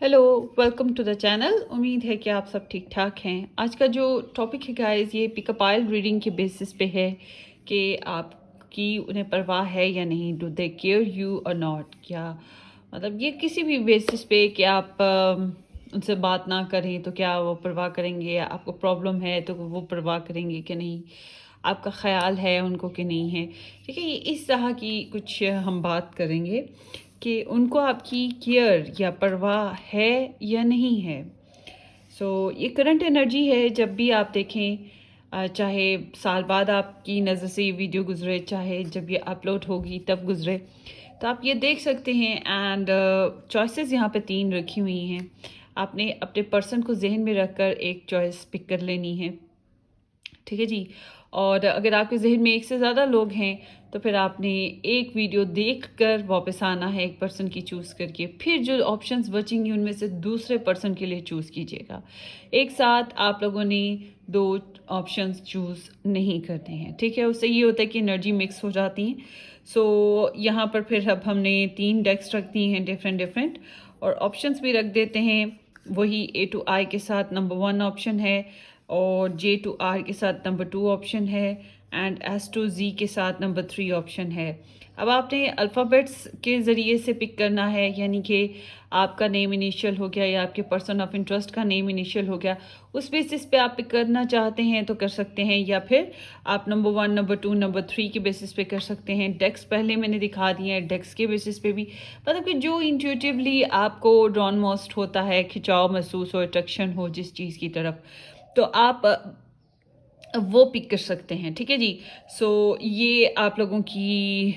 Hello, welcome to the channel. उम्मीद है कि आप सब ठीक ठाक हैं। आज का जो टॉपिक है गाइस, ये पिकअपाइल रीडिंग के बेसिस पे है कि आपकी उन्हें परवाह है या नहीं। डू दे केयर यू और नॉट। क्या मतलब ये किसी भी बेसिस पे कि आप उनसे बात ना करें तो क्या वो परवाह करेंगे, या आपको प्रॉब्लम है तो वो परवाह करेंगे कि नहीं, आपका ख्याल है उनको कि नहीं है। ठीक है, ये इस तरह की कुछ हम बात करेंगे कि उनको आपकी केयर या परवाह है या नहीं है। ये करंट एनर्जी है। जब भी आप देखें, चाहे साल बाद आपकी नज़र से ये वीडियो गुजरे, चाहे जब ये अपलोड होगी तब गुजरे, तो आप ये देख सकते हैं। एंड चॉइसेस यहाँ पे 3 रखी हुई हैं। आपने अपने पर्सन को जहन में रखकर एक चॉइस पिक कर लेनी है। ठीक है जी। और अगर आपके जहन में एक से ज़्यादा लोग हैं तो फिर आपने एक वीडियो देखकर वापस आना है, एक पर्सन की चूज़ करके। फिर जो ऑप्शंस बचेंगी उनमें से दूसरे पर्सन के लिए चूज़ कीजिएगा। एक साथ आप लोगों ने 2 ऑप्शंस चूज़ नहीं करते हैं। ठीक है, उससे ये होता है कि एनर्जी मिक्स हो जाती है। यहाँ पर फिर अब हमने 3 डेक्स रख दी हैं डिफरेंट डिफरेंट, और ऑप्शंस भी रख देते हैं। वही A to I के साथ नंबर 1 ऑप्शन है, और J to R के साथ नंबर 2 ऑप्शन है, एंड S to Z के साथ नंबर 3 ऑप्शन है। अब आपने अल्फ़ाबेट्स के ज़रिए से पिक करना है, यानी कि आपका नेम इनिशियल हो गया या आपके पर्सन ऑफ इंटरेस्ट का नेम इनिशियल हो गया। उस बेसिस पे आप पिक करना चाहते हैं तो कर सकते हैं, या फिर आप नंबर 1, नंबर 2, नंबर 3 के बेसिस पे कर सकते हैं। डेक्स पहले मैंने दिखा दिए हैं, डेक्स के बेसिस पे भी मतलब कि जो इंट्यूटिवली आपको ड्रॉन मोस्ट होता है, खिंचाव महसूस हो, अट्रैक्शन हो जिस चीज़ की तरफ, तो आप वो पिक कर सकते हैं। ठीक है जी। ये आप लोगों की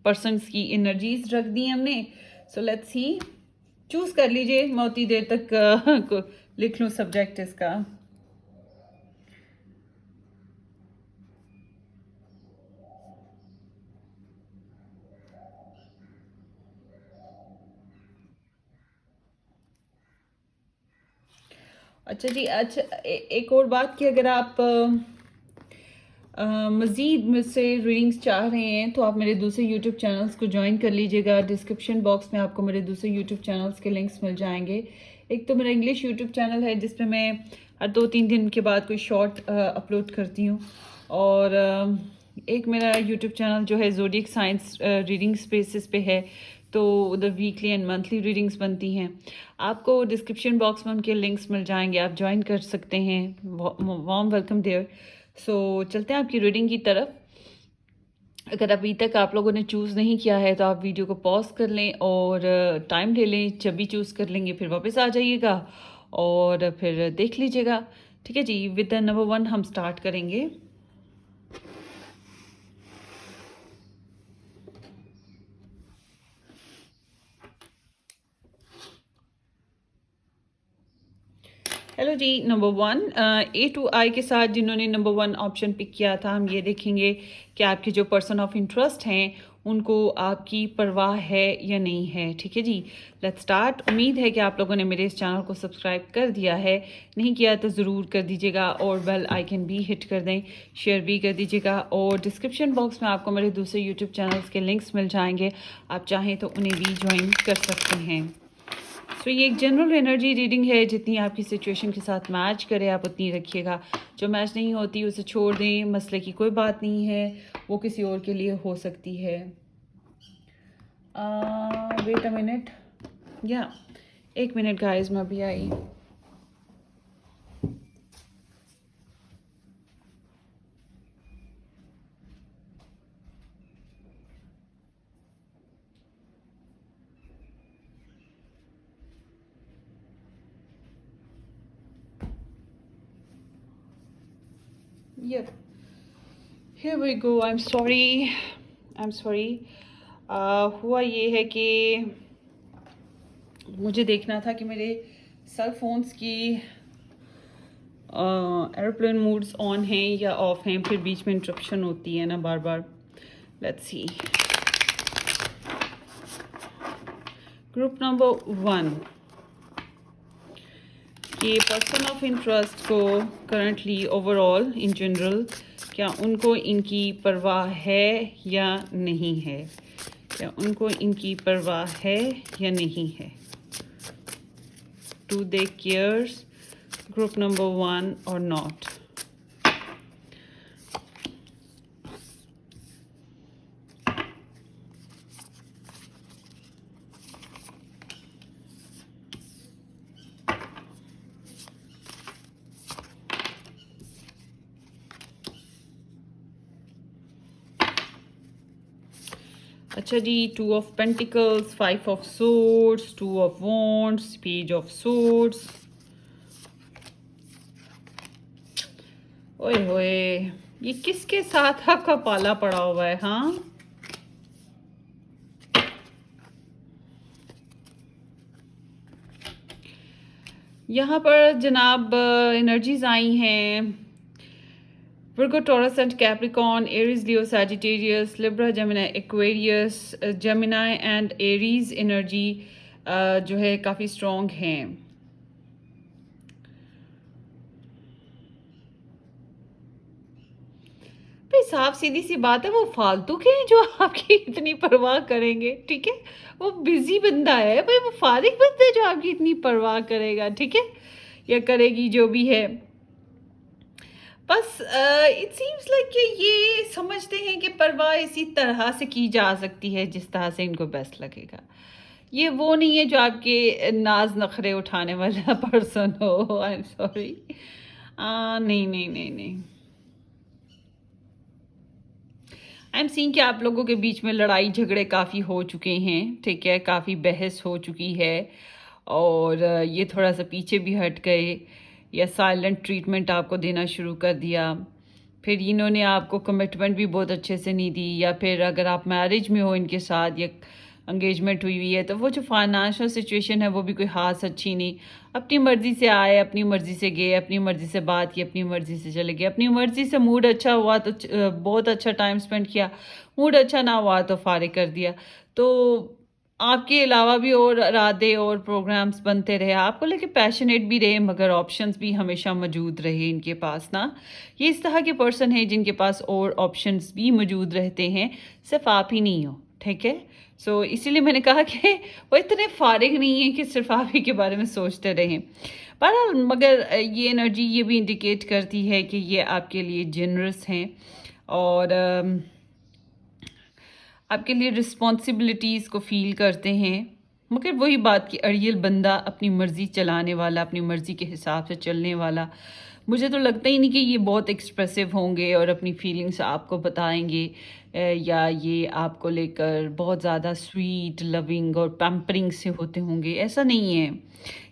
पर्सन्स की एनर्जीज रख दी हमने। लेट्स सी, चूज कर लीजिए। मैं उतनी देर तक लिख लूँ सब्जेक्ट इसका। अच्छा जी। अच्छा, एक और बात कि अगर आप मज़ीद मुझसे रीडिंग्स चाह रहे हैं तो आप मेरे दूसरे यूट्यूब चैनल्स को ज्वाइन कर लीजिएगा। डिस्क्रिप्शन बॉक्स में आपको मेरे दूसरे यूट्यूब चैनल्स के लिंक्स मिल जाएंगे। एक तो मेरा इंग्लिश यूट्यूब चैनल है जिसपे मैं हर 2-3 दिन के बाद कोई शॉर्ट अपलोड करती हूँ, और एक मेरा यूट्यूब चैनल जो है ज़ोडिएक साइंस रीडिंग स्पेसिस पे है, तो उधर वीकली एंड मंथली रीडिंग्स बनती हैं। आपको डिस्क्रिप्शन बॉक्स में उनके लिंक्स मिल जाएंगे, आप ज्वाइन कर सकते हैं। Warm welcome there. चलते हैं आपकी रीडिंग की तरफ। अगर अभी तक आप लोगों ने चूज़ नहीं किया है तो आप वीडियो को पॉज कर लें और टाइम ले लें। जब भी चूज़ कर लेंगे फिर वापस आ जाइएगा और फिर देख लीजिएगा। ठीक है जी। विद द नंबर 1 हम स्टार्ट करेंगे। Hello ji. Number 1, A to I के साथ जिन्होंने नंबर 1 ऑप्शन पिक किया था, हम ये देखेंगे कि आपके जो पर्सन ऑफ इंटरेस्ट हैं उनको आपकी परवाह है या नहीं है। ठीक है जी। Let's start. उम्मीद है कि आप लोगों ने मेरे इस चैनल को सब्सक्राइब कर दिया है। नहीं किया तो ज़रूर कर दीजिएगा, और बेल आइकन भी हिट कर दें, शेयर भी कर दीजिएगा। और डिस्क्रिप्शन बॉक्स में आपको मेरे दूसरे यूट्यूब चैनल्स के लिंक्स मिल जाएंगे, आप चाहें तो उन्हें भी ज्वाइन कर सकते हैं। ये एक जनरल एनर्जी रीडिंग है। जितनी आपकी सिचुएशन के साथ मैच करे आप उतनी रखिएगा। जो मैच नहीं होती उसे छोड़ दें, मसले की कोई बात नहीं है, वो किसी और के लिए हो सकती है। वेट अ मिनट, या 1 मिनट गाइस, मैं अभी आई। Yep, here we go. I'm sorry, I'm sorry. हुआ ये है कि मुझे देखना था कि मेरे सेल फोन्स की एरोप्लेन मोड्स ऑन हैं या ऑफ हैं, फिर बीच में इंटरप्शन होती है ना बार बार। Let's see. ग्रुप नंबर 1 कि पर्सन ऑफ इंटरेस्ट को करंटली ओवरऑल इन जनरल क्या उनको इनकी परवाह है या नहीं है, क्या उनको इनकी परवाह है या नहीं है। do they cares group number 1 or not? अच्छा जी, 2 of Pentacles, 5 of Swords, 2 of Wands, Page of Swords. ओए होए, ये किसके साथ आपका पाला पड़ा हुआ है? हाँ, यहाँ पर जनाब एनर्जीज आई हैं Virgo, Taurus and Capricorn, Aries, Leo, Sagittarius, Libra, Gemini, Aquarius, Gemini and Aries energy जो है काफ़ी strong हैं. भाई साफ सीधी सी बात है, वो फालतू के हैं जो आपकी इतनी परवाह करेंगे, ठीक है? वो बिजी बंदा है भाई, वो फारिग बंदा है जो आपकी इतनी परवाह करेगा, ठीक है? या करेगी, जो भी है. बस इट सीम्स लाइक कि ये समझते हैं कि परवाह इसी तरह से की जा सकती है जिस तरह से इनको बेस्ट लगेगा. ये वो नहीं है जो आपके नाज नखरे उठाने वाला पर्सन हो. I am sorry. नहीं नहीं नहीं नहीं. आई एम सीइंग कि आप लोगों के बीच में लड़ाई झगड़े काफ़ी हो चुके हैं, ठीक है? काफ़ी बहस हो चुकी है और ये थोड़ा सा पीछे भी हट गए या साइलेंट ट्रीटमेंट आपको देना शुरू कर दिया. फिर इन्होंने आपको कमिटमेंट भी बहुत अच्छे से नहीं दी, या फिर अगर आप मैरिज में हो इनके साथ या एंगेजमेंट हुई हुई है तो वो जो फाइनेंशियल सिचुएशन है वो भी कोई खास अच्छी नहीं. अपनी मर्ज़ी से आए, अपनी मर्ज़ी से गए, अपनी मर्ज़ी से बात की, अपनी मर्ज़ी से चले गए. अपनी मर्ज़ी से मूड अच्छा हुआ तो बहुत अच्छा टाइम स्पेंड किया, मूड अच्छा ना हुआ तो फारिग कर दिया. तो आपके अलावा भी और इरादे और प्रोग्राम्स बनते रहे, आपको लेके पैशनेट भी रहे, मगर ऑप्शंस भी हमेशा मौजूद रहे इनके पास ना. ये इस तरह के पर्सन है जिनके पास और ऑप्शंस भी मौजूद रहते हैं, सिर्फ आप ही नहीं हो, ठीक है? सो इसीलिए मैंने कहा कि वो इतने फारिग नहीं है कि सिर्फ आप ही के बारे में सोचते रहें. बहरहाल मगर ये एनर्जी ये भी इंडिकेट करती है कि ये आपके लिए जेनरस हैं और आपके लिए रिस्पॉन्सिबिलिटीज़ को फील करते हैं. मगर वही बात कि अड़ियल बंदा, अपनी मर्ज़ी चलाने वाला, अपनी मर्ज़ी के हिसाब से चलने वाला, मुझे तो लगता ही नहीं कि ये बहुत एक्सप्रेसिव होंगे और अपनी फीलिंग्स आपको बताएंगे या ये आपको लेकर बहुत ज़्यादा स्वीट, लविंग और पैम्परिंग से होते होंगे. ऐसा नहीं है.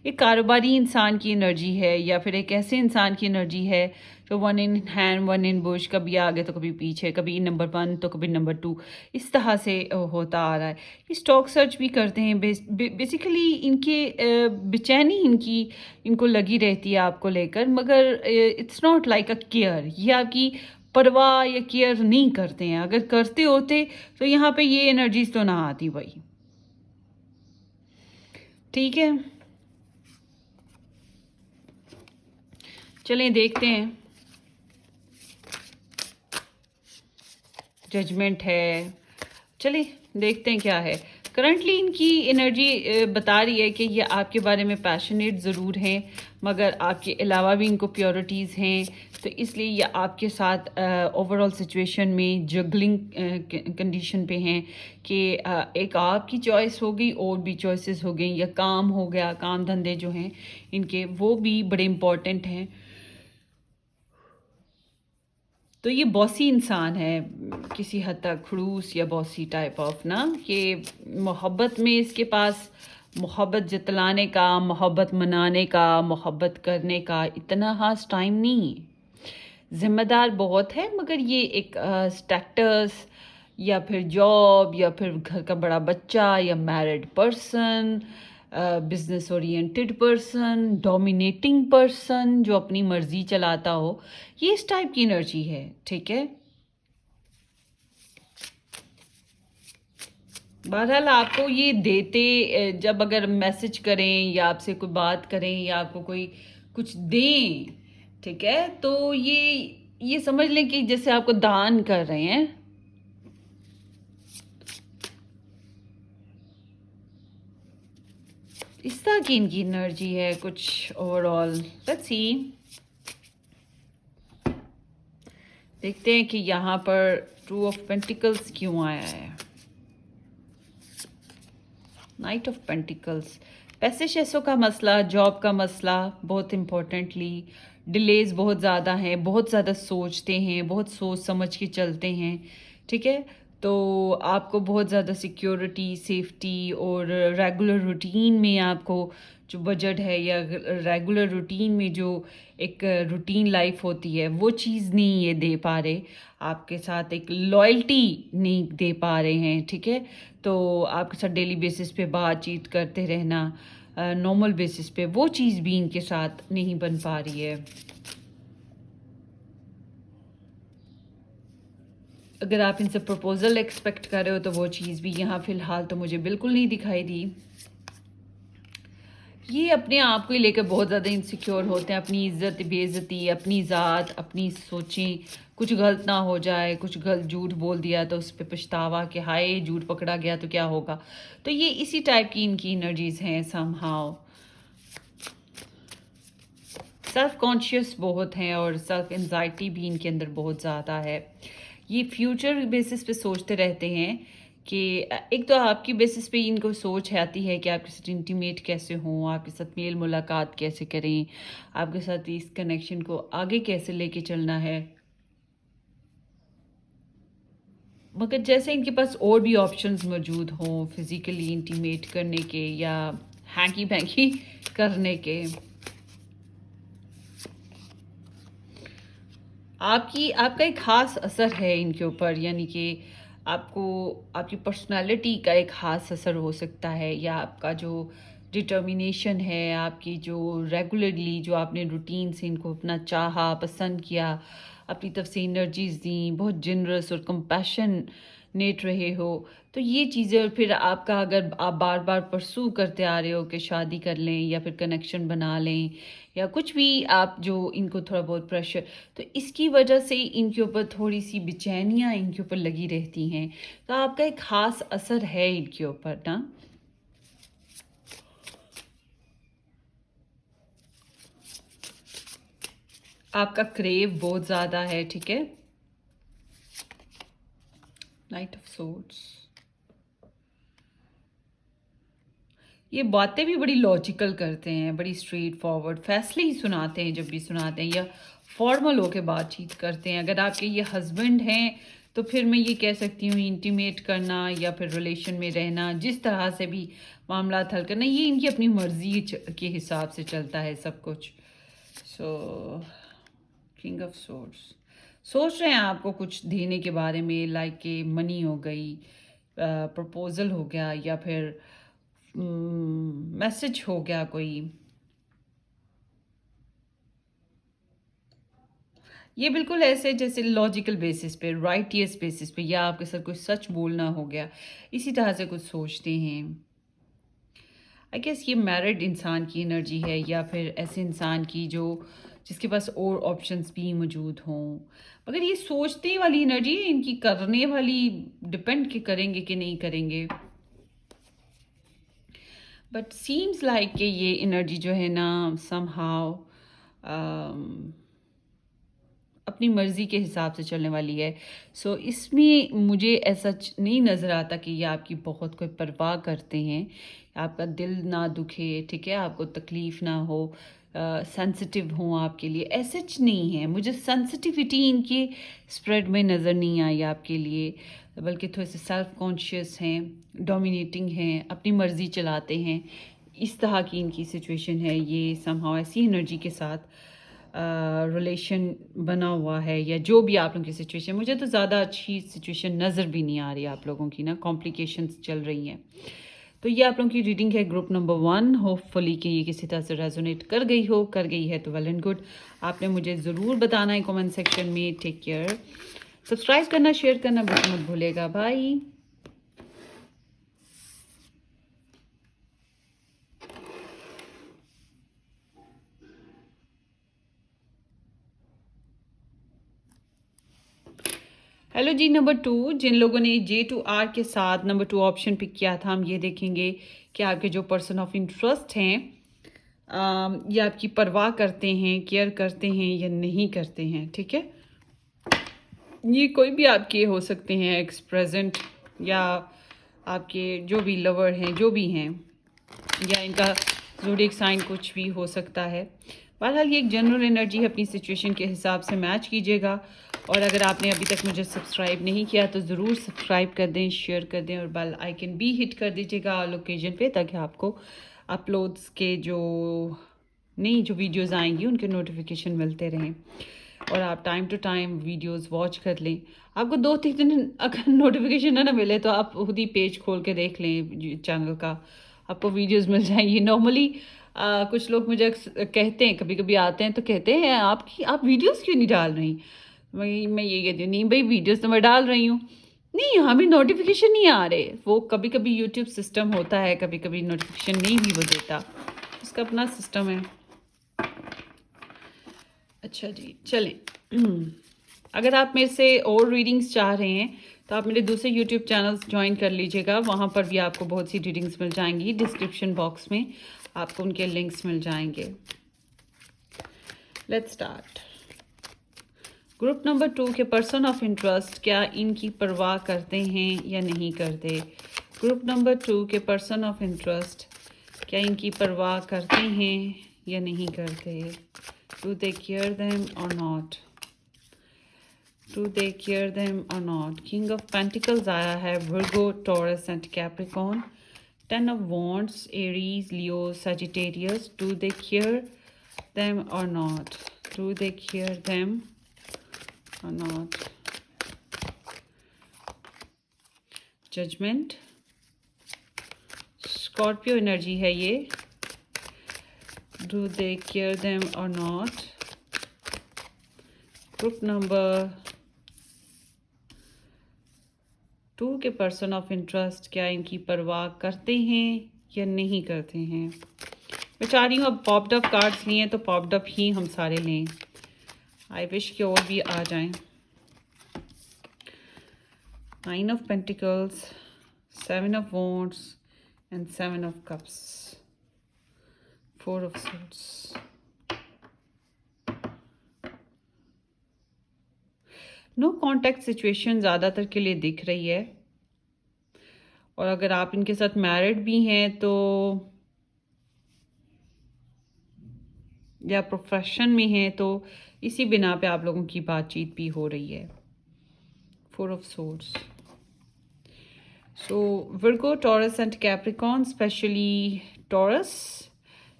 ये कारोबारी इंसान की एनर्जी है या फिर एक ऐसे इंसान की एनर्जी है जो 1 इन हैंड 1 इन बुश, कभी आगे तो कभी पीछे, कभी नंबर 1 तो कभी नंबर 2, इस तरह से होता आ रहा है. ये स्टॉक सर्च भी करते हैं. बेसिकली इनके बेचैनी इनको लगी रहती है आपको लेकर, मगर it's not like a care. ये आपकी परवाह या केयर नहीं करते हैं. अगर करते होते तो यहाँ पे ये एनर्जीज तो ना आती भाई, ठीक है? चलें देखते हैं. जजमेंट है, चलिए देखते हैं क्या है. करंटली इनकी एनर्जी बता रही है कि ये आपके बारे में पैशनेट ज़रूर हैं, मगर आपके अलावा भी इनको प्योरिटीज़ हैं. तो इसलिए ये आपके साथ ओवरऑल सिचुएशन में जगलिंग कंडीशन पे हैं कि एक आपकी चॉइस हो गई और भी चॉइसेस हो गई, या काम हो गया, काम धंधे जो हैं इनके वो भी बड़े इम्पॉर्टेंट हैं. तो ये बॉसी इंसान है किसी हद तक, खड़ूस या बॉसी टाइप ऑफ ना. कि मोहब्बत में इसके पास मोहब्बत जतलाने का, मोहब्बत मनाने का, मोहब्बत करने का इतना खास टाइम नहीं है. ज़िम्मेदार बहुत है, मगर ये एक स्टेटस या फिर जॉब या फिर घर का बड़ा बच्चा या married person, business oriented person, dominating person जो अपनी मर्जी चलाता हो, ये इस टाइप की एनर्जी है, ठीक है? बहरहाल आपको ये देते, जब अगर मैसेज करें या आपसे कोई बात करें या आपको कोई कुछ दें, ठीक है, तो ये समझ लें कि जैसे आपको दान कर रहे हैं. इस तरह की इनकी एनर्जी है कुछ ओवरऑल। लेट्स सी, देखते हैं कि यहाँ पर टू ऑफ पेंटिकल्स क्यों आया है। नाइट ऑफ पेंटिकल्स, पैसे शैसों का मसला, जॉब का मसला, बहुत इम्पोर्टेंटली डिलेज बहुत ज़्यादा हैं, बहुत ज़्यादा सोचते हैं, बहुत सोच समझ के चलते हैं, ठीक है। तो आपको बहुत ज़्यादा सिक्योरिटी, सेफ्टी और रेगुलर रूटीन में आपको जो बजट है या रेगुलर रूटीन में जो एक रूटीन लाइफ होती है वो चीज़ नहीं ये दे पा रहे, आपके साथ एक लॉयल्टी नहीं दे पा रहे हैं, ठीक है। तो आपके साथ डेली बेसिस पे बातचीत करते रहना, नॉर्मल बेसिस पे, वो चीज़ भी इनके साथ नहीं बन पा रही है। अगर आप इनसे प्रपोजल एक्सपेक्ट कर रहे हो तो वो चीज़ भी यहाँ फ़िलहाल तो मुझे बिल्कुल नहीं दिखाई दी। ये अपने आप को ही लेकर बहुत ज़्यादा इनसिक्योर होते हैं, अपनी इज्जत बेइज्जती, अपनी ज़ात, अपनी सोचें, कुछ गलत ना हो जाए, कुछ गलत झूठ बोल दिया तो उस पर पछतावा कि हाय झूठ पकड़ा गया तो क्या होगा। तो ये इसी टाइप की इनकी एनर्जीज हैं समहाउ। सेल्फ कॉन्शियस बहुत हैं और सेल्फ एंजाइटी भी इनके अंदर बहुत ज़्यादा है। ये फ्यूचर बेसिस पे सोचते रहते हैं कि एक तो आपकी बेसिस पे इनको सोच आती है कि आपके साथ इंटीमेट कैसे हों, आपके साथ मेल मुलाकात कैसे करें, आपके साथ इस कनेक्शन को आगे कैसे लेके चलना है। मगर जैसे इनके पास और भी ऑप्शंस मौजूद हों फिज़िकली इंटीमेट करने के या हैंकी पैंकी करने के, आपका एक ख़ास असर है इनके ऊपर, यानी कि आपको आपकी पर्सनालिटी का एक ख़ास असर हो सकता है, या आपका जो डिटर्मिनेशन है, आपकी जो रेगुलरली जो आपने रूटीन से इनको अपना चाहा, पसंद किया, अपनी तरफ से एनर्जीज दी, बहुत जनरस और कंपैशन नेट रहे हो, तो ये चीज़ें, और फिर आपका अगर आप बार बार परसू करते आ रहे हो कि शादी कर लें या फिर कनेक्शन बना लें या कुछ भी, आप जो इनको थोड़ा बहुत प्रेशर, तो इसकी वजह से इनके ऊपर थोड़ी सी बेचैनियाँ इनके ऊपर लगी रहती हैं। तो आपका एक ख़ास असर है इनके ऊपर ना। आपका क्रेव बहुत ज़्यादा है, ठीक है। नाइट ऑफ सोर्ड्स, ये बातें भी बड़ी लॉजिकल करते हैं, बड़ी स्ट्रेट फॉरवर्ड फैसले ही सुनाते हैं जब भी सुनाते हैं, या फॉर्मल होके बातचीत करते हैं। अगर आपके ये हस्बैंड हैं तो फिर मैं ये कह सकती हूँ इंटीमेट करना या फिर रिलेशन में रहना, जिस तरह से भी मामला हल करना, ये इनकी अपनी मर्जी के हिसाब से चलता है सब कुछ। सो किंग ऑफ सोर्ड्स, सोच रहे हैं आपको कुछ देने के बारे में, लाइक के मनी हो गई, प्रपोजल हो गया, या फिर मैसेज हो गया कोई। ये बिल्कुल ऐसे जैसे लॉजिकल बेसिस पे, राइटियस बेसिस पे, या आपके साथ कोई सच बोलना हो गया, इसी तरह से कुछ सोचते हैं। आई गेस ये मैरिड इंसान की एनर्जी है, या फिर ऐसे इंसान की जो जिसके पास और ऑप्शंस भी मौजूद हों। मगर ये सोचने वाली एनर्जी है इनकी, करने वाली डिपेंड कि करेंगे कि नहीं करेंगे। बट सीम्स लाइक कि ये एनर्जी जो है ना समहाउ अपनी मर्ज़ी के हिसाब से चलने वाली है। सो इसमें मुझे ऐसा नहीं नज़र आता कि ये आपकी बहुत कोई परवाह करते हैं, आपका दिल ना दुखे, ठीक है, आपको तकलीफ़ ना हो, सेंसिटिव हों आपके लिए, ऐसा नहीं है। मुझे सेंसिटिविटी इनकी स्प्रेड में नज़र नहीं आई आपके लिए, बल्कि थोड़े से सेल्फ कॉन्शियस हैं, डोमिनेटिंग हैं, अपनी मर्ज़ी चलाते हैं। इस तरह की इनकी सिचुएशन है, ये समहाउ ऐसी एनर्जी के साथ रिलेशन बना हुआ है, या जो भी आप लोगों की सिचुएशन, मुझे तो ज़्यादा अच्छी सिचुएशन नज़र भी नहीं आ रही आप लोगों की ना, कॉम्प्लिकेशंस चल रही हैं। तो ये आप लोगों की रीडिंग है ग्रुप नंबर 1। होपफुली कि ये किसी तरह से रेजोनेट कर गई हो, कर गई है तो वेल एंड गुड। आपने मुझे ज़रूर बताना है कमेंट सेक्शन में। टेक केयर, सब्सक्राइब करना, शेयर करना बिल्कुल मत भूलेगा। बाय। हेलो जी। नंबर 2, जिन लोगों ने J to R के साथ नंबर 2 ऑप्शन पिक किया था, हम ये देखेंगे कि आपके जो पर्सन ऑफ इंटरेस्ट हैं ये आपकी परवाह करते हैं, केयर करते हैं या नहीं करते हैं। ठीक है, ये कोई भी आपके हो सकते हैं, एक्स प्रेजेंट या आपके जो भी लवर हैं, जो भी हैं, या इनका ज़ोडिएक साइन कुछ भी हो सकता है। बहरहाल ये एक जनरल एनर्जी है, अपनी सिचुएशन के हिसाब से मैच कीजिएगा। और अगर आपने अभी तक मुझे सब्सक्राइब नहीं किया तो ज़रूर सब्सक्राइब कर दें, शेयर कर दें और बेल आइकन भी हिट कर दीजिएगा ऑल ओकेजन पे, ताकि आपको अपलोड्स के जो नई जो वीडियोस आएंगी उनके नोटिफिकेशन मिलते रहें और आप time to time videos watch कर लें। आपको 2-3 दिन अगर नोटिफिकेशन ना मिले तो आप खुद ही पेज खोल के देख लें चैनल का, आपको वीडियोस मिल जाएंगी। नॉर्मली कुछ लोग मुझे कहते हैं, कभी कभी आते हैं तो कहते हैं आप वीडियोस क्यों नहीं डाल रही। मैं ये कहती हूँ, नहीं भाई वीडियोस तो मैं डाल रही हूँ, नहीं हमें नोटिफिकेशन नहीं आ रहे। वो कभी कभी यूट्यूब सिस्टम होता है, कभी कभी नोटिफिकेशन नहीं भी वो देता, उसका अपना सिस्टम है। अच्छा जी, चलें। अगर आप मेरे से और रीडिंग्स चाह रहे हैं तो आप मेरे दूसरे यूट्यूब चैनल्स ज्वाइन कर लीजिएगा, वहाँ पर भी आपको बहुत सी रीडिंग्स मिल जाएंगी। डिस्क्रिप्शन बॉक्स में आपको उनके लिंक्स मिल जाएंगे। Let's start. ग्रुप नंबर 2 के पर्सन ऑफ इंटरेस्ट क्या इनकी परवाह करते हैं या नहीं करते। ग्रुप नंबर 2 के पर्सन ऑफ इंटरेस्ट क्या इनकी परवाह करते हैं या नहीं करते। Do they care them or not? Do they care them or not? King of Pentacles आया है, Virgo, Taurus and Capricorn. Ten of Wands, Aries, Leo, Sagittarius. Do they care them or not? Do they care them or not? Judgment. Scorpio energy है ये. Do they care them or not? Group number 2 के person of interest क्या इनकी परवाह करते हैं या नहीं करते हैं। मैं चाह रही हूँ अब पॉप्ड अप कार्ड्स लिए तो पॉप्ड अप ही हम सारे लें। आई विश कि और भी आ जाएं। 9 of pentacles, 7 of wands and 7 of cups, 4 of swords. No contact situation ज़्यादातर के लिए दिख रही है, और अगर आप इनके साथ मैरिड भी हैं तो या प्रोफेशन में हैं तो इसी बिना पे आप लोगों की बातचीत भी हो रही है। 4 of swords. So Virgo, Taurus and Capricorn, specially taurus,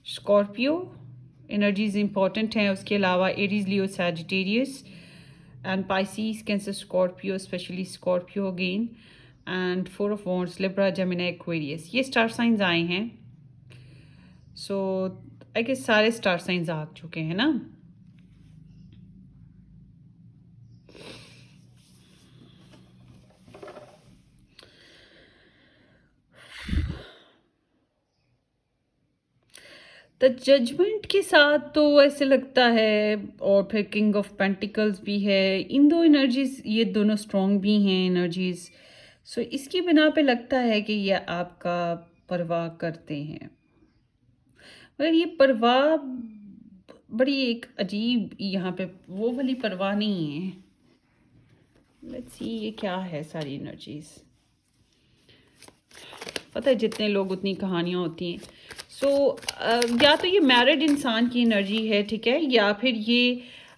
Scorpio energies important हैं। उसके अलावा Aries, Leo, Sagittarius and Pisces, Cancer, Scorpio, especially Scorpio again, and 4 of Wands, Libra, Gemini, Aquarius. ये स्टार साइंस आए हैं। सो आई गेस सारे star signs आ चुके हैं ना। द जजमेंट के साथ तो ऐसे लगता है, और फिर किंग ऑफ पेंटिकल्स भी है। इन दो एनर्जीज, ये दोनों स्ट्रॉन्ग भी हैं एनर्जीज। सो इसकी बिना पे लगता है कि ये आपका परवाह करते हैं, मगर ये परवाह बड़ी एक अजीब, यहाँ पे वो वाली परवाह नहीं है। लेट्स सी ये क्या है सारी एनर्जीज। पता है जितने लोग उतनी कहानियाँ होती हैं। सो या तो ये मैरिड इंसान की एनर्जी है, ठीक है, या फिर ये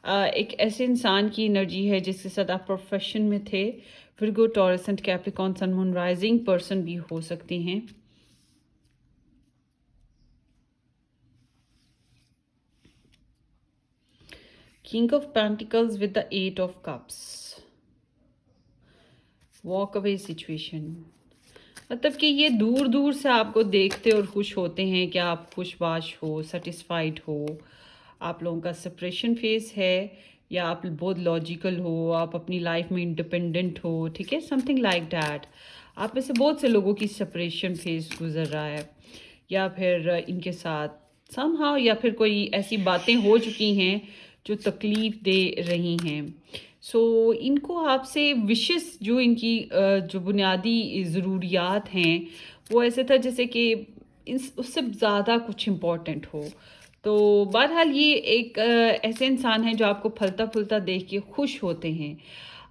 एक ऐसे इंसान की एनर्जी है जिसके साथ आप प्रोफेशन में थे। Virgo, Taurus and Capricorn, sun, moon, rising person भी हो सकते हैं। King of pentacles with the 8 of cups, walk away situation. मतलब कि ये दूर दूर से आपको देखते और खुश होते हैं कि आप खुशबाश हो, सेटिस्फाइड हो। आप लोगों का सेपरेशन फेस है, या आप बहुत लॉजिकल हो, आप अपनी लाइफ में इंडिपेंडेंट हो, ठीक है, समथिंग लाइक डैट। आप में से बहुत से लोगों की सेपरेशन फेस गुजर रहा है, या फिर इनके साथ समहाउ, या फिर कोई ऐसी बातें हो चुकी हैं जो तकलीफ़ दे रही हैं। सो इनको आपसे विशेस जो इनकी जो बुनियादी ज़रूरियात हैं, वो ऐसे था जैसे कि इस उससे ज़्यादा कुछ इम्पोर्टेंट हो। तो बहरहाल ये एक ऐसे इंसान हैं जो आपको फलता-फूलता देख के खुश होते हैं,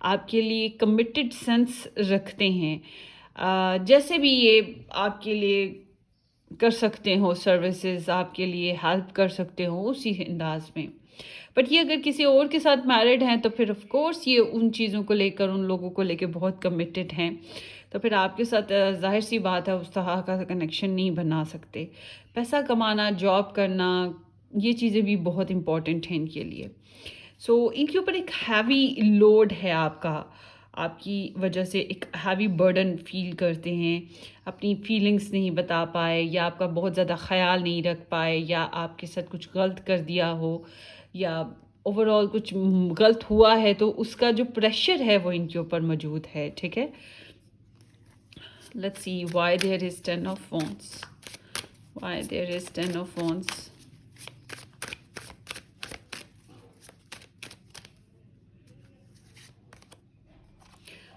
आपके लिए कमिटेड सेंस रखते हैं। जैसे भी ये आपके लिए कर सकते हो सर्विसेज, आपके लिए हेल्प कर सकते हो उसी अंदाज में। बट ये अगर किसी और के साथ मैरिड हैं तो फिर ऑफ कोर्स ये उन चीज़ों को लेकर, उन लोगों को लेकर बहुत कमिटेड हैं। तो फिर आपके साथ ज़ाहिर सी बात है उस तरह का कनेक्शन नहीं बना सकते। पैसा कमाना, जॉब करना, ये चीज़ें भी बहुत इम्पॉर्टेंट हैं इनके लिए। सो इनके ऊपर एक हैवी लोड है आपका, आपकी वजह से एक हैवी बर्डन फील करते हैं। अपनी फीलिंग्स नहीं बता पाए, या आपका बहुत ज़्यादा ख्याल नहीं रख पाए, या आपके साथ कुछ गलत कर दिया हो, या ओवरऑल कुछ गलत हुआ है, तो उसका जो प्रेशर है वो इनके ऊपर मौजूद है। ठीक है, let's see why there is 10 of wands, why there is 10 of wands।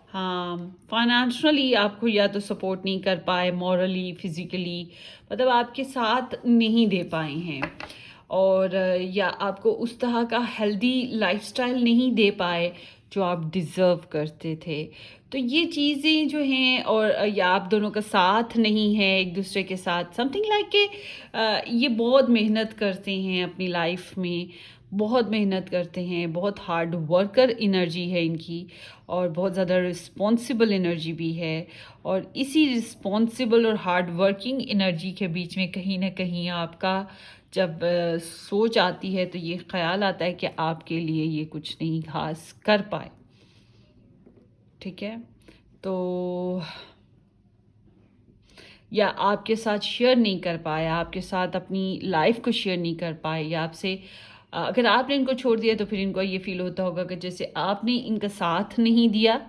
हाँ, फाइनेंशियली आपको या तो सपोर्ट नहीं कर पाए, मॉरली, फिज़िकली, मतलब आपके साथ नहीं दे पाए हैं, और या आपको उस तरह का हेल्दी लाइफ़स्टाइल नहीं दे पाए जो आप डिज़र्व करते थे। तो ये चीज़ें जो हैं, और या आप दोनों का साथ नहीं है एक दूसरे के साथ, समथिंग लाइक के ये बहुत मेहनत करते हैं अपनी लाइफ में, बहुत मेहनत करते हैं, बहुत हार्ड वर्कर एनर्जी है इनकी, और बहुत ज़्यादा रिस्पॉन्सिबल एनर्जी भी है। और इसी रिस्पॉन्सिबल और हार्ड वर्किंग एनर्जी के बीच में कहीं ना कहीं आपका जब सोच आती है तो ये ख्याल आता है कि आपके लिए ये कुछ नहीं खास कर पाए। ठीक है, तो या आपके साथ शेयर नहीं कर पाए, आपके साथ अपनी लाइफ को शेयर नहीं कर पाए, या आपसे अगर आपने इनको छोड़ दिया तो फिर इनको ये फील होता होगा कि जैसे आपने इनका साथ नहीं दिया।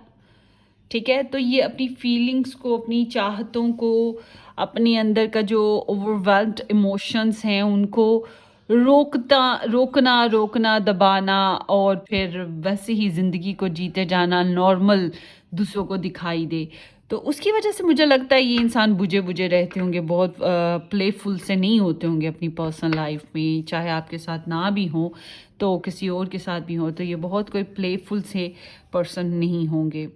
ठीक है, तो ये अपनी फीलिंग्स को, अपनी चाहतों को, अपने अंदर का जो ओवरवेल्म्ड इमोशंस हैं उनको रोकना दबाना, और फिर वैसे ही ज़िंदगी को जीते जाना, नॉर्मल दूसरों को दिखाई दे। तो उसकी वजह से मुझे लगता है ये इंसान बुझे बुझे रहते होंगे, बहुत प्लेफुल से नहीं होते होंगे अपनी पर्सनल लाइफ में, चाहे आपके साथ ना भी हो तो किसी और के साथ भी हो, तो ये बहुत कोई प्लेफुल से पर्सन नहीं होंगे।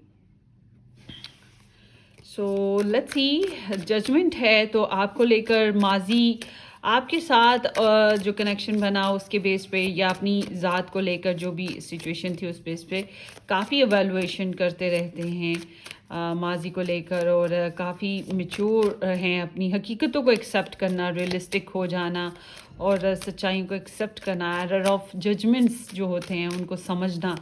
सो लेट्स सी, जजमेंट है तो आपको लेकर माजी आपके साथ जो कनेक्शन बना उसके बेस पे, या अपनी ज़ात को लेकर जो भी सिचुएशन थी उस बेस पे काफ़ी एवेलुएशन करते रहते हैं माजी को लेकर, और काफ़ी मैच्योर हैं, अपनी हकीकतों को एक्सेप्ट करना, रियलिस्टिक हो जाना, और सच्चाइयों को एक्सेप्ट करना, एरर ऑफ जजमेंट्स जो होते हैं उनको समझना,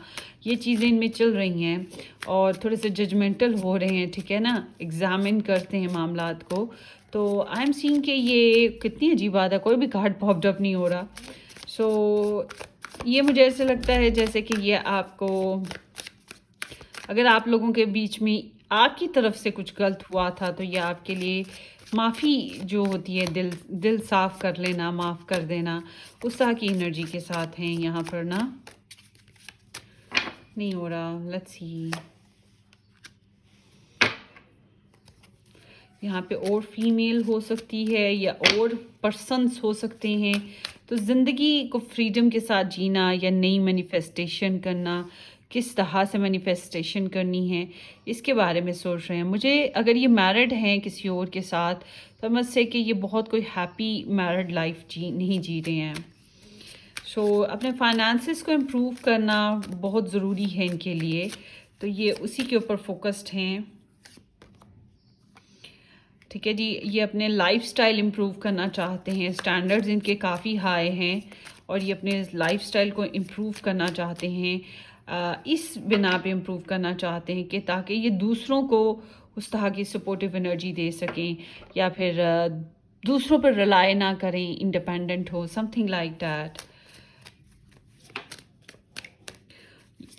ये चीज़ें इनमें चल रही हैं, और थोड़े से जजमेंटल हो रहे हैं। ठीक है ना, एग्जामिन करते हैं मामलात को। तो आई एम सीइंग कि ये कितनी अजीब बात है, कोई भी कार्ड पॉप्ड अप नहीं हो रहा। सो ये मुझे ऐसे लगता है जैसे कि ये आपको, अगर आप लोगों के बीच में आपकी तरफ से कुछ गलत हुआ था तो ये आपके लिए माफ़ी जो होती है, दिल साफ कर लेना, माफ़ कर देना, उस तरह की एनर्जी के साथ हैं यहाँ पर ना। नहीं हो रहा, लेट्स सी, यहाँ पे और फीमेल हो सकती है या और पर्सन्स हो सकते हैं। तो ज़िंदगी को फ्रीडम के साथ जीना, या नई मैनिफेस्टेशन करना, किस तरह से मैनिफेस्टेशन करनी है, इसके बारे में सोच रहे हैं। मुझे अगर ये मैरिड हैं किसी और के साथ, तो मैं से कि ये बहुत कोई हैप्पी मैरिड लाइफ नहीं जी रहे हैं। सो अपने फाइनेंसेस को इम्प्रूव करना बहुत ज़रूरी है इनके लिए, तो ये उसी के ऊपर फोकस्ड हैं। ठीक है जी, ये अपने लाइफस्टाइल इम्प्रूव करना चाहते हैं, स्टैंडर्ड्स इनके काफ़ी हाई हैं, और ये अपने लाइफस्टाइल को इम्प्रूव करना चाहते हैं, इस बिना पे इम्प्रूव करना चाहते हैं कि ताकि ये दूसरों को उस तरह की सपोर्टिव एनर्जी दे सकें, या फिर दूसरों पर रिलाई ना करें, इंडिपेंडेंट हो, समथिंग लाइक दैट।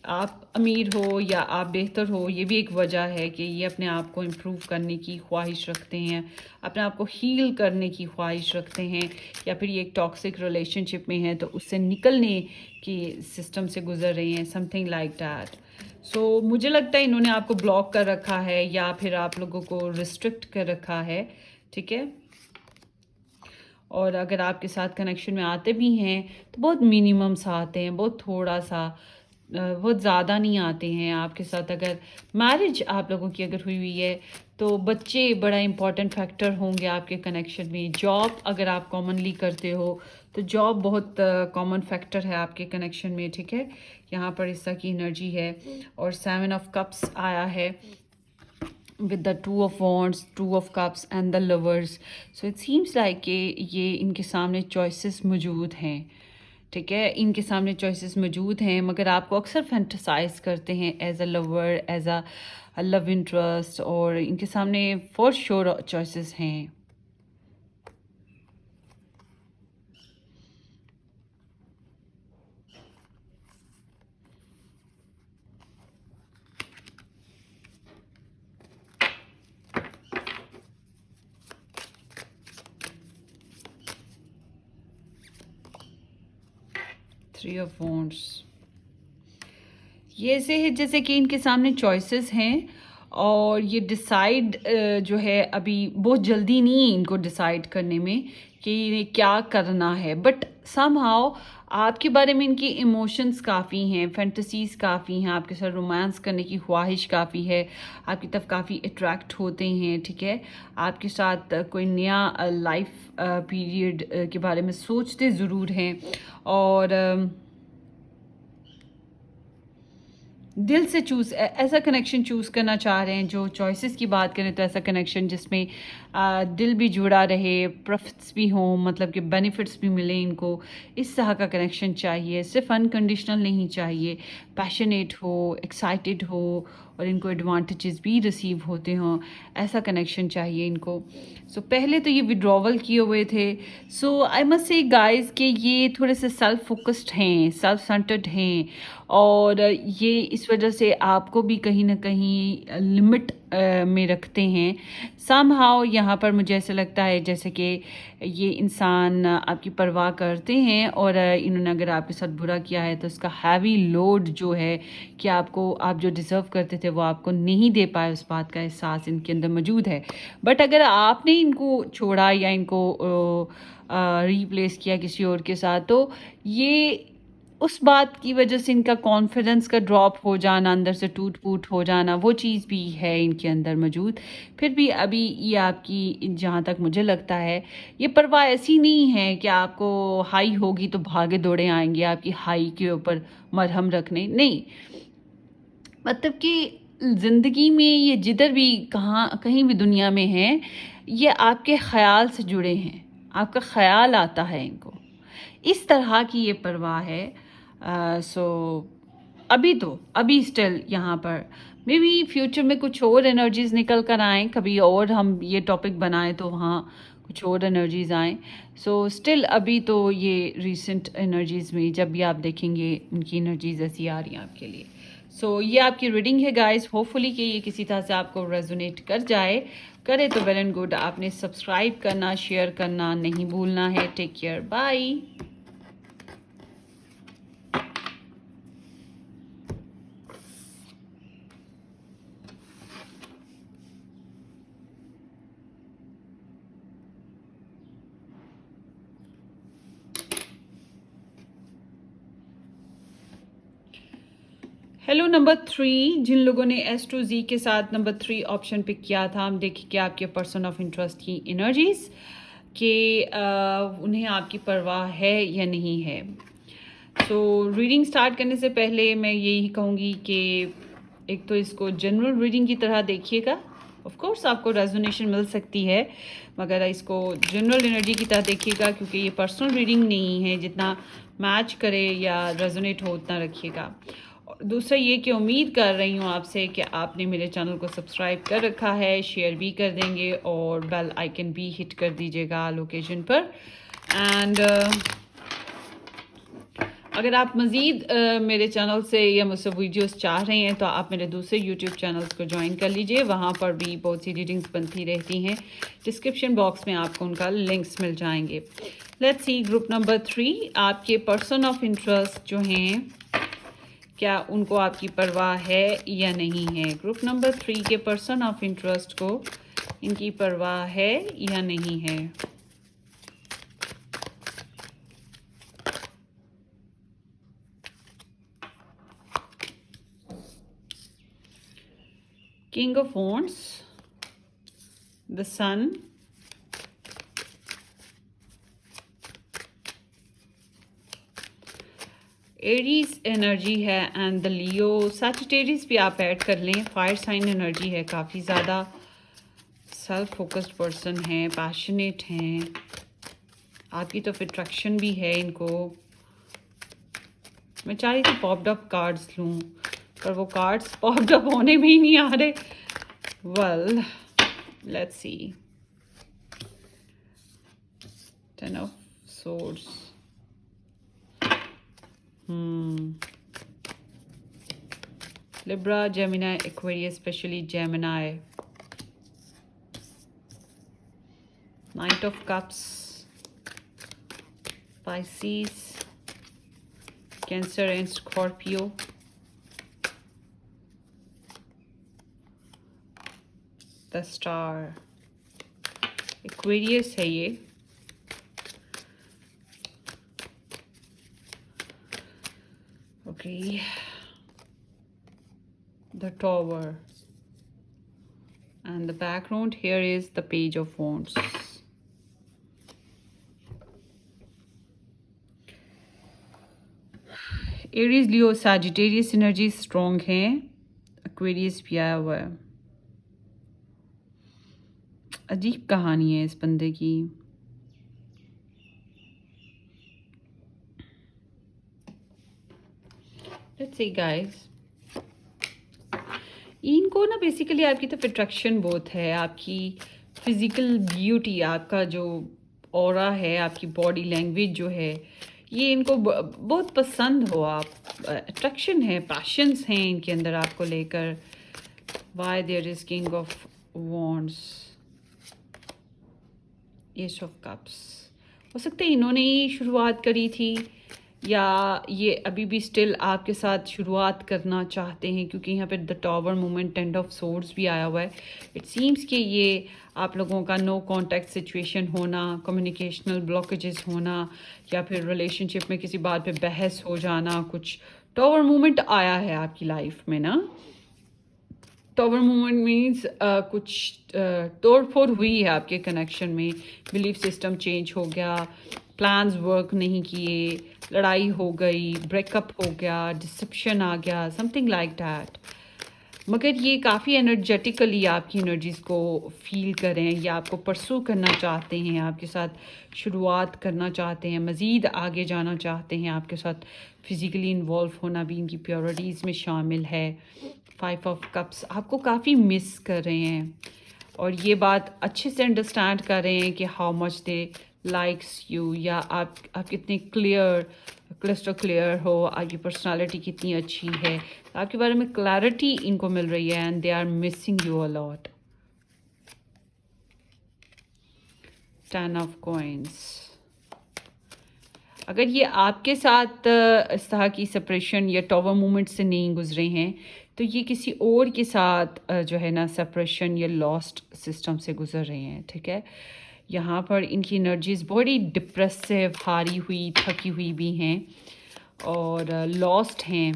आप अमीर हो या आप बेहतर हो, ये भी एक वजह है कि ये अपने आप को इम्प्रूव करने की ख्वाहिश रखते हैं, अपने आप को हील करने की ख्वाहिश रखते हैं, या फिर ये एक टॉक्सिक रिलेशनशिप में है तो उससे निकलने की सिस्टम से गुजर रहे हैं, समथिंग लाइक दैट। मुझे लगता है इन्होंने आपको ब्लॉक कर रखा है या फिर आप लोगों को रिस्ट्रिक्ट कर रखा है, ठीक है। और अगर आपके साथ कनेक्शन में आते भी हैं तो बहुत मिनिमम सा आते हैं, बहुत थोड़ा सा, बहुत ज़्यादा नहीं आते हैं आपके साथ। अगर मैरिज आप लोगों की अगर हुई हुई है तो बच्चे बड़ा इम्पॉर्टेंट फैक्टर होंगे आपके कनेक्शन में। जॉब अगर आप कॉमनली करते हो तो जॉब बहुत कॉमन फैक्टर है आपके कनेक्शन में, ठीक है। यहाँ पर इस तरह की एनर्जी है और 7 ऑफ कप्स आया है with the 2 of wands, 2 of cups and the lovers. So it seems like कि ये इनके सामने choices मौजूद हैं, ठीक है। इनके सामने choices मौजूद हैं, मगर आपको अक्सर fantasize करते हैं as a lover, as a love interest, और इनके सामने for sure choices हैं। Three of wands, ये ऐसे है जैसे कि इनके सामने चॉइसेस हैं और ये डिसाइड जो है अभी बहुत जल्दी नहीं है इनको डिसाइड करने में कि इन्हें क्या करना है, बट समहाउ आपके बारे में इनकी इमोशंस काफ़ी हैं, फैंटेसीज़ काफ़ी हैं, आपके साथ रोमांस करने की ख्वाहिश काफ़ी है, आपकी तरफ काफ़ी अट्रैक्ट होते हैं, ठीक है। आपके साथ कोई नया लाइफ पीरियड के बारे में सोचते ज़रूर हैं और दिल से चूज़ ऐसा कनेक्शन चूज़ करना चाह रहे हैं। जो चॉइसेस की बात करें तो ऐसा कनेक्शन जिसमें दिल भी जुड़ा रहे, प्रॉफिट्स भी हों, मतलब कि बेनिफिट्स भी मिले इनको, इस तरह का कनेक्शन चाहिए। सिर्फ अनकंडीशनल नहीं चाहिए, पैशनेट हो, एक्साइटेड हो और इनको एडवांटेजेस भी रिसीव होते हों, ऐसा कनेक्शन चाहिए इनको। पहले तो ये विड्रॉवल किए हुए थे। आई मस्ट से गाइस कि ये थोड़े से सेल्फ फोकस्ड हैं, सेल्फ सेंटर्ड हैं और ये इस वजह से आपको भी कहीं ना कहीं लिमिट में रखते हैं। समहाउ यहाँ पर मुझे ऐसा लगता है जैसे कि ये इंसान आपकी परवाह करते हैं और इन्होंने अगर आपके साथ बुरा किया है तो उसका हैवी लोड जो है कि आपको, आप जो डिज़र्व करते थे वो आपको नहीं दे पाए, उस बात का एहसास इनके अंदर मौजूद है। बट अगर आपने इनको छोड़ा या इनको रिप्लेस किया किसी और के साथ, तो ये उस बात की वजह से इनका कॉन्फिडेंस का ड्रॉप हो जाना, अंदर से टूट फूट हो जाना, वो चीज़ भी है इनके अंदर मौजूद। फिर भी अभी ये आपकी, जहाँ तक मुझे लगता है, ये परवाह ऐसी नहीं है कि आपको हाई होगी तो भागे दौड़े आएंगे आपकी हाई के ऊपर मरहम रखने, नहीं। मतलब कि ज़िंदगी में ये जिधर भी कहीं भी दुनिया में हैं, ये आपके ख़याल से जुड़े हैं, आपका ख़याल आता है इनको, इस तरह की ये परवाह है। अभी स्टिल यहाँ पर मे बी फ्यूचर में कुछ और एनर्जीज़ निकल कर आएँ, कभी और हम ये टॉपिक बनाएं तो वहाँ कुछ और एनर्जीज़ आएँ। स्टिल अभी तो ये रीसेंट एनर्जीज़ में जब भी आप देखेंगे उनकी एनर्जीज़ ऐसी आ रही हैं आपके लिए। ये आपकी रीडिंग है गाइस, होपफुली कि ये किसी तरह से आपको रेजोनेट कर जाए। करे तो वेल एंड गुड। आपने सब्सक्राइब करना, शेयर करना नहीं भूलना है। Take care, bye. Hello number 3, जिन लोगों ने S to Z के साथ नंबर 3 ऑप्शन पिक किया था, हम देखेंगे आपके पर्सन ऑफ इंटरेस्ट की एनर्जीज कि उन्हें आपकी परवाह है या नहीं है। रीडिंग स्टार्ट करने से पहले मैं यही कहूँगी कि एक तो इसको जनरल रीडिंग की तरह देखिएगा। ऑफ कोर्स आपको रेजोनेशन मिल सकती है, मगर इसको जनरल एनर्जी की तरह देखिएगा, क्योंकि ये पर्सनल रीडिंग नहीं है। जितना मैच करे या रेजोनेट हो उतना रखिएगा। दूसरा ये कि उम्मीद कर रही हूँ आपसे कि आपने मेरे चैनल को सब्सक्राइब कर रखा है, शेयर भी कर देंगे और बेल आइकन भी हिट कर दीजिएगा लोकेशन पर। एंड अगर आप मज़ीद मेरे चैनल से या मुझसे वीडियोस चाह रहे हैं तो आप मेरे दूसरे यूट्यूब चैनल्स को ज्वाइन कर लीजिए, वहाँ पर भी बहुत सी रीडिंग्स बनती रहती हैं। डिस्क्रिप्शन बॉक्स में आपको उनका लिंक्स मिल जाएंगे। लेट्स सी ग्रुप नंबर 3, आपके पर्सन ऑफ इंटरेस्ट जो हैं क्या उनको आपकी परवाह है या नहीं है। ग्रुप नंबर 3 के पर्सन ऑफ इंटरेस्ट को इनकी परवाह है या नहीं है। King of Wands, the Sun, Aries energy है एंड द लियो। सैजिटेरियस भी आप ऐड कर लें। फायर साइन एनर्जी है, काफ़ी ज़्यादा सेल्फ फोकस्ड पर्सन है, पैशनेट हैं, आपकी तो अट्रैक्शन भी है इनको। मैं चाह रही थी पॉप्ड अप कार्ड्स लूँ, पर वो कार्ड्स पॉप्ड अप होने में ही नहीं आ रहे। Well let's see. 10 of swords, Libra, Gemini, Aquarius, especially Gemini. Knight of Cups, Pisces, Cancer and Scorpio. The Star, Aquarius है ये। Okay. The Tower, and the background here is the Page of Wands. Aries, Leo, Sagittarius energy strong है। Aquarius भी आया हुआ है। अजीब कहानी है इस बंदे की। Let's see guys, इनको ना बेसिकली आपकी तो अट्रैक्शन बहुत है, आपकी फिजिकल ब्यूटी, आपका जो ऑरा है, आपकी बॉडी लैंग्वेज जो है, ये इनको बहुत पसंद हो आप। अट्रैक्शन है, पैशंस हैं इनके अंदर आपको लेकर। Why there is king of wands, ace of cups. हो सकता है इन्होंने ही शुरुआत करी थी, या ये अभी भी स्टिल आपके साथ शुरुआत करना चाहते हैं, क्योंकि यहाँ पे the tower movement, 10 of swords भी आया हुआ है। इट सीम्स कि ये आप लोगों का नो कांटेक्ट सिचुएशन होना, कम्युनिकेशनल ब्लॉकेजेस होना, या फिर रिलेशनशिप में किसी बात पे बहस हो जाना, कुछ टॉवर मूवमेंट आया है आपकी लाइफ में ना। टॉवर मूवमेंट मीन्स कुछ तोड़ फोड़ हुई है आपके कनेक्शन में, बिलीफ सिस्टम चेंज हो गया, प्लान्स वर्क नहीं किए, लड़ाई हो गई, ब्रेकअप हो गया, डिसेप्शन आ गया, समथिंग लाइक दैट। मगर ये काफ़ी एनर्जेटिकली आपकी एनर्जीज़ को फील करें, या आपको परसू करना चाहते हैं, आपके साथ शुरुआत करना चाहते हैं, मज़ीद आगे जाना चाहते हैं, आपके साथ फिज़िकली इन्वॉल्व होना भी इनकी प्योरिटीज़ में शामिल है। 5 ऑफ कप्स आपको काफ़ी मिस कर रहे हैं, और ये बात अच्छे से अंडरस्टैंड कर रहे हैं कि how much they likes you, या आप कितने क्लिस्टर क्लियर हो, आपकी पर्सनालिटी कितनी अच्छी है, आपके बारे में क्लैरिटी इनको मिल रही है, and they are missing you a lot. 10 of coins, अगर ये आपके साथ इस तरह की सेपरेशन या टॉवर मूवमेंट से नहीं गुजरे हैं, तो ये किसी और के साथ जो है ना सेपरेशन या लॉस्ट सिस्टम से गुजर रहे हैं। ठीक है, यहाँ पर इनकी एनर्जीज बड़ी डिप्रेसिव, हारी हुई, थकी हुई भी हैं, और लॉस्ट हैं।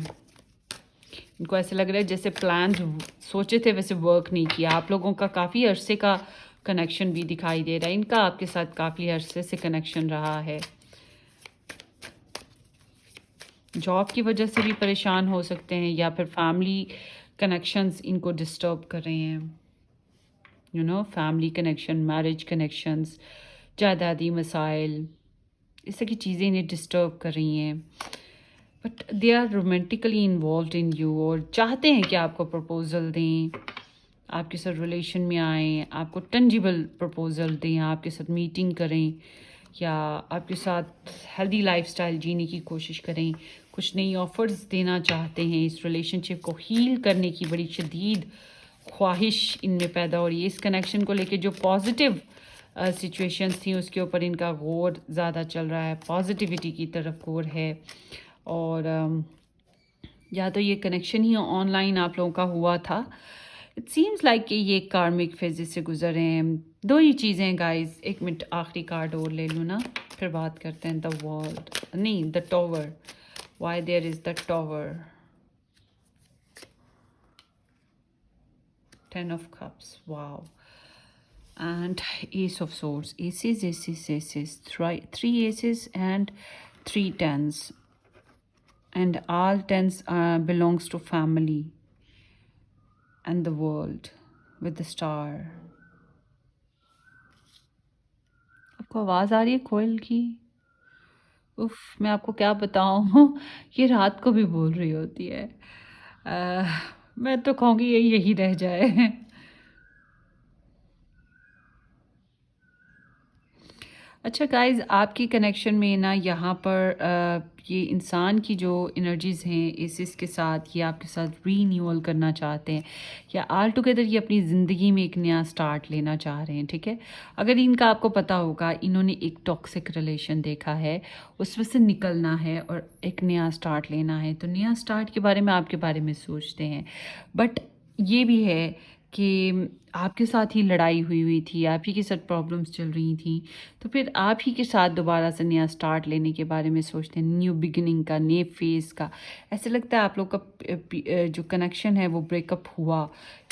इनको ऐसे लग रहा है जैसे प्लान सोचे थे वैसे वर्क नहीं किया। आप लोगों का काफ़ी अरसे का कनेक्शन भी दिखाई दे रहा है, इनका आपके साथ काफ़ी अरसे से कनेक्शन रहा है। जॉब की वजह से भी परेशान हो सकते हैं, या फिर फैमिली कनेक्शंस इनको डिस्टर्ब कर रहे हैं। You know, family connection, marriage connections, जायदादी मसाइल, इस तरह की चीज़ें इन्हें डिस्टर्ब कर रही हैं। But they are romantically involve in you, और चाहते हैं कि आपको प्रपोज़ल दें, आपके साथ रिलेशन में आएँ, आपको टेंजिबल प्रपोज़ल दें, आपके साथ मीटिंग करें, या आपके साथ हेल्दी लाइफस्टाइल जीने की कोशिश करें। कुछ नई ऑफ़र्स देना चाहते हैं, इस रिलेशनशिप को हील करने की बड़ी शदीद ख्वाहिश इनमें पैदा हो रही है। इस कनेक्शन को लेके जो पॉजिटिव सिचुएशंस थी उसके ऊपर इनका गौर ज़्यादा चल रहा है, पॉजिटिविटी की तरफ गौर है। और या तो ये कनेक्शन ही ऑनलाइन आप लोगों का हुआ था। इट सीम्स लाइक कि ये कार्मिक फेजेस से गुजर रहे हैं। दो ही चीज़ें गाइस, एक मिनट आखिरी कार्ड और ले लूँ ना, फिर बात करते हैं। द वर्ल्ड, नहीं, the tower, why there is the tower. 10 of cups, wow. And ace of swords, aces, three aces and 3 10s, and all 10s belongs to family and the world with the star. आपको आवाज़ आ रही है कोयल की? उफ, मैं आपको क्या बताऊँ ये रात को भी बोल रही होती है। मैं तो कहूँगी यही रह जाए। अच्छा गाइज़, आपकी कनेक्शन में ना यहाँ पर ये इंसान की जो एनर्जीज़ हैं इस के साथ, ये आपके साथ रीन्यूअल करना चाहते हैं, या आल टुगेदर ये अपनी ज़िंदगी में एक नया स्टार्ट लेना चाह रहे हैं, ठीक है। अगर इनका आपको पता होगा, इन्होंने एक टॉक्सिक रिलेशन देखा है, उसमें से निकलना है और एक नया स्टार्ट लेना है, तो नया स्टार्ट के बारे में आपके बारे में सोचते हैं। बट ये भी है कि आपके साथ ही लड़ाई हुई थी, आप ही के साथ प्रॉब्लम्स चल रही थी, तो फिर आप ही के साथ दोबारा से नया स्टार्ट लेने के बारे में सोचते हैं, न्यू बिगिनिंग का, नए फेज़ का। ऐसे लगता है आप लोग का जो कनेक्शन है वो ब्रेकअप हुआ,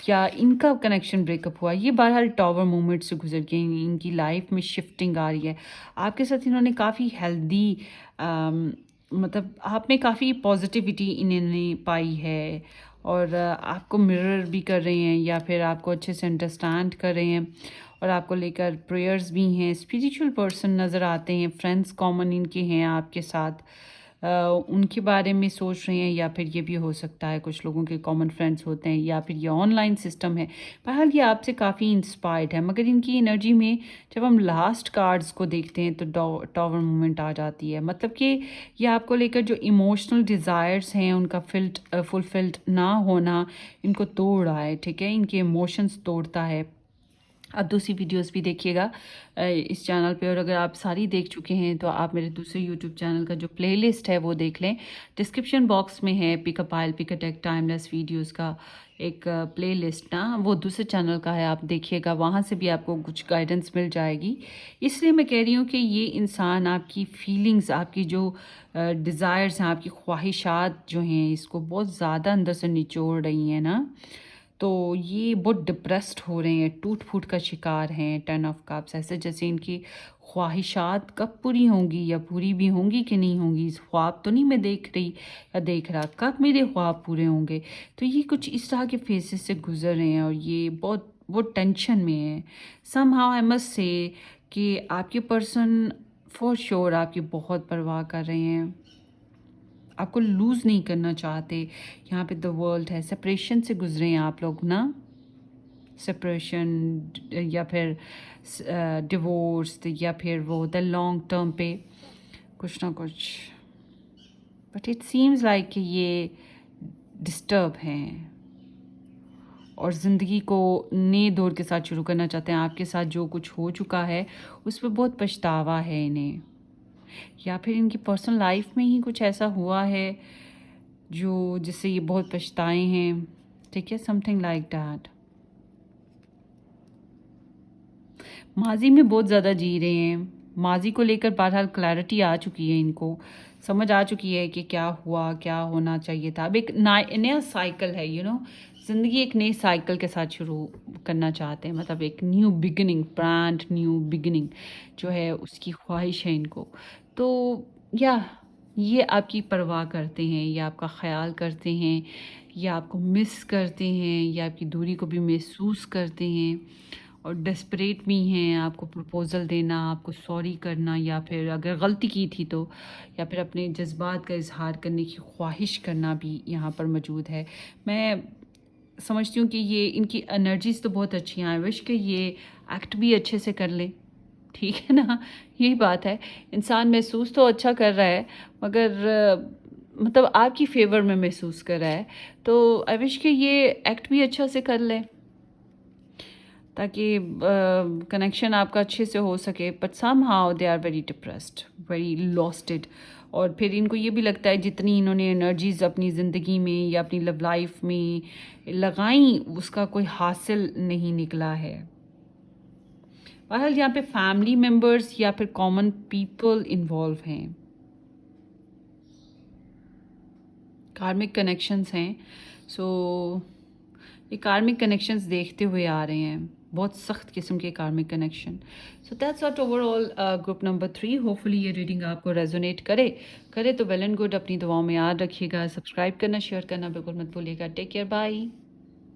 या इनका कनेक्शन ब्रेकअप हुआ। ये बहरहाल टॉवर मोमेंट से गुजर गए, इनकी लाइफ में शिफ्टिंग आ रही है। आपके साथ इन्होंने काफ़ी हेल्दी, मतलब आप में काफ़ी पॉजिटिविटी इन्होंने पाई है, और आपको मिरर भी कर रहे हैं, या फिर आपको अच्छे से अंडरस्टैंड कर रहे हैं, और आपको लेकर प्रेयर्स भी हैं। स्पिरिचुअल पर्सन नज़र आते हैं, फ्रेंड्स कॉमन इनके हैं आपके साथ, उनके बारे में सोच रहे हैं, या फिर ये भी हो सकता है कुछ लोगों के कॉमन फ्रेंड्स होते हैं, या फिर ये ऑनलाइन सिस्टम है। बहरहाल ये आपसे काफ़ी इंस्पायर्ड है, मगर इनकी एनर्जी में जब हम लास्ट कार्ड्स को देखते हैं तो टॉवर मोमेंट आ जाती है। मतलब कि ये आपको लेकर जो इमोशनल डिज़ायर्स हैं उनका फुलफिल्ड ना होना इनको तोड़ रहा है, ठीक है, इनके इमोशंस तोड़ता है। आप दूसरी वीडियोस भी देखिएगा इस चैनल पे, और अगर आप सारी देख चुके हैं तो आप मेरे दूसरे यूट्यूब चैनल का जो प्लेलिस्ट है वो देख लें। डिस्क्रिप्शन बॉक्स में है पिकअपाइल पिकाटेक टाइमलेस वीडियोस का एक प्लेलिस्ट ना, वो दूसरे चैनल का है, आप देखिएगा, वहाँ से भी आपको कुछ गाइडेंस मिल जाएगी। इसलिए मैं कह रही हूँ कि ये इंसान आपकी फीलिंग्स, आपकी जो डिज़ायर्स हैं, आपकी ख्वाहिशात जो हैं, इसको बहुत ज़्यादा अंदर से निचोड़ रही हैं ना, तो ये बहुत डिप्रेस्ड हो रहे हैं, टूट-फूट का शिकार हैं। 10 ऑफ कप्स, ऐसे जैसे इनकी ख्वाहिशात कब पूरी होंगी, या पूरी भी होंगी कि नहीं होंगी, इस ख्वाब तो नहीं मैं देख रही या देख रहा, कब मेरे ख्वाब पूरे होंगे। तो ये कुछ इस तरह के फेजेस से गुजर रहे हैं, और ये बहुत टेंशन में है। समहाउ आई मस्ट से कि आपके पर्सन फॉर श्योर आपकी बहुत परवाह कर रहे हैं, आपको लूज़ नहीं करना चाहते। यहाँ पे द वर्ल्ड है, सेपरेशन से गुजरे हैं आप लोग ना, सेपरेशन, या फिर डिवोर्स, या फिर वो द लॉन्ग टर्म पे कुछ ना कुछ। बट इट सीम्स लाइक कि ये डिस्टर्ब हैं और ज़िंदगी को नए दौर के साथ शुरू करना चाहते हैं। आपके साथ जो कुछ हो चुका है उस पर बहुत पछतावा है इन्हें, या फिर इनकी पर्सनल लाइफ में ही कुछ ऐसा हुआ है जो जिससे ये बहुत पछताए हैं, ठीक है, समथिंग लाइक दैट। माजी में बहुत ज़्यादा जी रहे हैं, माजी को लेकर बहरहाल क्लैरिटी आ चुकी है, इनको समझ आ चुकी है कि क्या हुआ, क्या होना चाहिए था। अब एक नया साइकिल है, ज़िंदगी एक नए साइकिल के साथ शुरू करना चाहते हैं, मतलब एक new beginning, brand new beginning जो है उसकी ख्वाहिश है इनको। तो या ये आपकी परवाह करते हैं, या आपका ख्याल करते हैं, या आपको मिस करते हैं, या आपकी दूरी को भी महसूस करते हैं, और डेस्परेट भी हैं आपको प्रपोज़ल देना, आपको सॉरी करना, या फिर अगर गलती की थी तो, या फिर अपने जज्बात का इजहार करने की ख्वाहिश करना भी यहाँ पर मौजूद है। मैं समझती हूँ कि ये इनकी एनर्जीज़ तो बहुत अच्छी हैं। आई विश कि ये एक्ट भी अच्छे से कर लें, ठीक है ना, यही बात है। इंसान महसूस तो अच्छा कर रहा है, मगर मतलब आपकी फेवर में महसूस कर रहा है, तो आई विश कि ये एक्ट भी अच्छा से कर ले। ताकि कनेक्शन आपका अच्छे से हो सके, but somehow they are very depressed, very losted. और फिर इनको ये भी लगता है जितनी इन्होंने एनर्जीज अपनी ज़िंदगी में या अपनी लव लाइफ में लगाई उसका कोई हासिल नहीं निकला है। बहरहाल यहाँ पे फैमिली मेम्बर्स या फिर कॉमन पीपल इन्वॉल्व हैं, कार्मिक कनेक्शंस हैं। सो ये कार्मिक कनेक्शंस देखते हुए आ रहे हैं, बहुत सख्त किस्म के karmic connection. So that's what overall group number 3। Hopefully ये रीडिंग आपको रेजोनेट करे तो वेल एंड गुड। अपनी दुआओं में याद रखिएगा, सब्सक्राइब करना, शेयर करना बिल्कुल मत भूलिएगा। Take care, bye.